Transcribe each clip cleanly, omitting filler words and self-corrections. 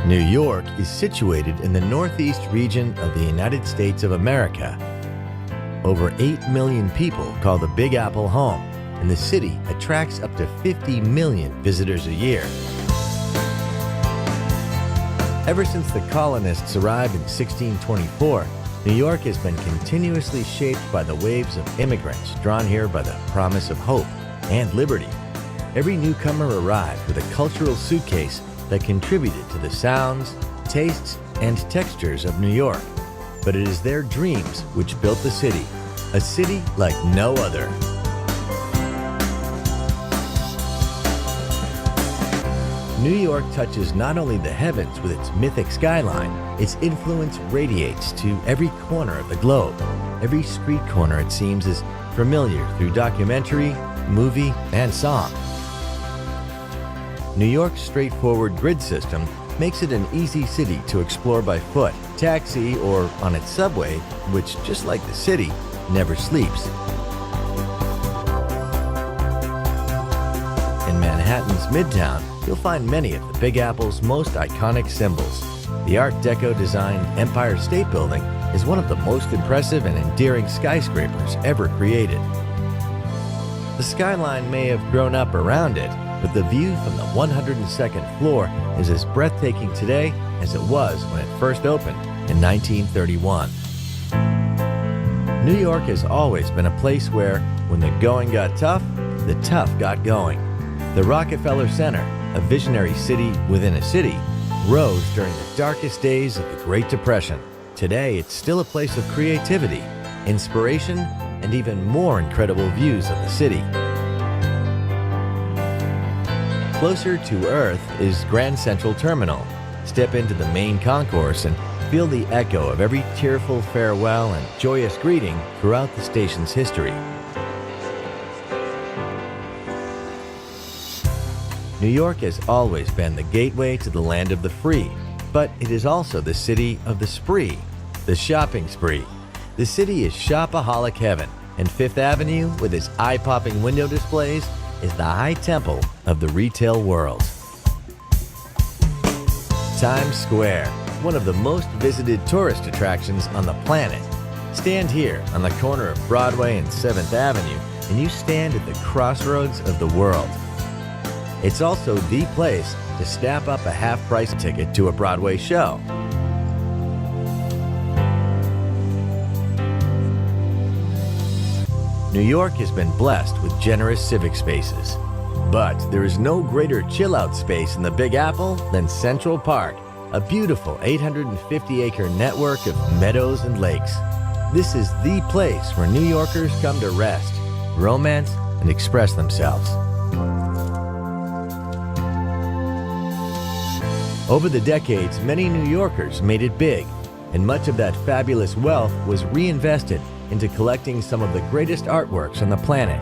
New York is situated in the northeast region of the United States of America. Over 8 million people call the Big Apple home, and the city attracts up to 50 million visitors a year. Ever since the colonists arrived in 1624, New York has been continuously shaped by the waves of immigrants drawn here by the promise of hope and liberty. Every newcomer arrived with a cultural suitcase that contributed to the sounds, tastes, and textures of New York. But it is their dreams which built the city, a city like no other. New York touches not only the heavens with its mythic skyline, its influence radiates to every corner of the globe. Every street corner, it seems, is familiar through documentary, movie, and song. New York's straightforward grid system makes it an easy city to explore by foot, taxi, or on its subway, which, just like the city, never sleeps. In Manhattan's Midtown, you'll find many of the Big Apple's most iconic symbols. The Art Deco-designed Empire State Building is one of the most impressive and endearing skyscrapers ever created. The skyline may have grown up around it, but the view from the 102nd floor is as breathtaking today as it was when it first opened in 1931. New York has always been a place where, when the going got tough, the tough got going. The Rockefeller Center, a visionary city within a city, rose during the darkest days of the Great Depression. Today, it's still a place of creativity, inspiration, and even more incredible views of the city. Closer to Earth is Grand Central Terminal. Step into the main concourse and feel the echo of every tearful farewell and joyous greeting throughout the station's history. New York has always been the gateway to the land of the free, but it is also the city of the spree, the shopping spree. The city is shopaholic heaven, and Fifth Avenue, with its eye-popping window displays, is the high temple of the retail world. Times Square, one of the most visited tourist attractions on the planet. Stand here on the corner of Broadway and 7th Avenue, and you stand at the crossroads of the world. It's also the place to snap up a half-price ticket to a Broadway show. New York has been blessed with generous civic spaces. But there is no greater chill-out space in the Big Apple than Central Park, a beautiful 850-acre network of meadows and lakes. This is the place where New Yorkers come to rest, romance, and express themselves. Over the decades, many New Yorkers made it big, and much of that fabulous wealth was reinvested into collecting some of the greatest artworks on the planet.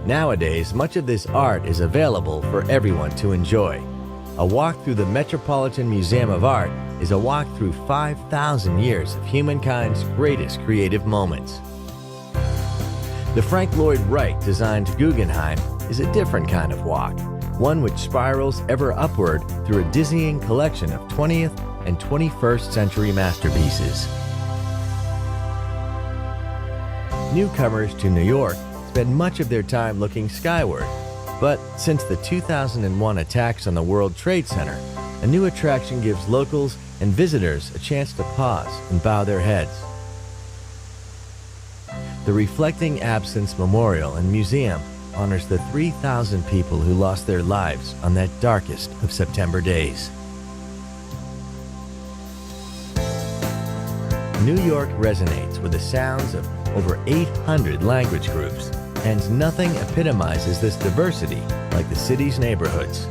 Nowadays, much of this art is available for everyone to enjoy. A walk through the Metropolitan Museum of Art is a walk through 5,000 years of humankind's greatest creative moments. The Frank Lloyd Wright-designed Guggenheim is a different kind of walk, one which spirals ever upward through a dizzying collection of 20th and 21st century masterpieces. Newcomers to New York spend much of their time looking skyward, but since the 2001 attacks on the World Trade Center, a new attraction gives locals and visitors a chance to pause and bow their heads. The Reflecting Absence Memorial and Museum honors the 3,000 people who lost their lives on that darkest of September days. New York resonates with the sounds of over 800 language groups, and nothing epitomizes this diversity like the city's neighborhoods.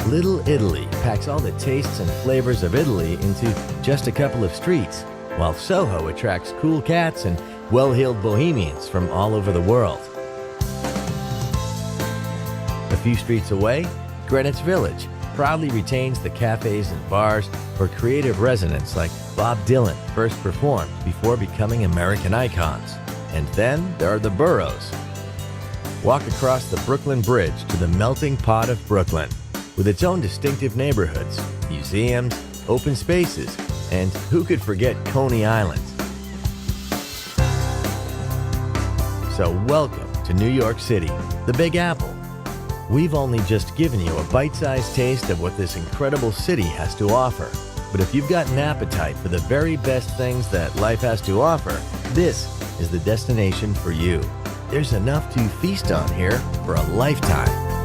Little Italy packs all the tastes and flavors of Italy into just a couple of streets, while Soho attracts cool cats and well-heeled bohemians from all over the world. A few streets away, Greenwich Village proudly retains the cafes and bars where creative residents like Bob Dylan first performed before becoming American icons. And then there are the boroughs. Walk across the Brooklyn Bridge to the melting pot of Brooklyn, with its own distinctive neighborhoods, museums, open spaces, and who could forget Coney Island? So welcome to New York City, the Big Apple. We've only just given you a bite-sized taste of what this incredible city has to offer. But if you've got an appetite for the very best things that life has to offer, this is the destination for you. There's enough to feast on here for a lifetime.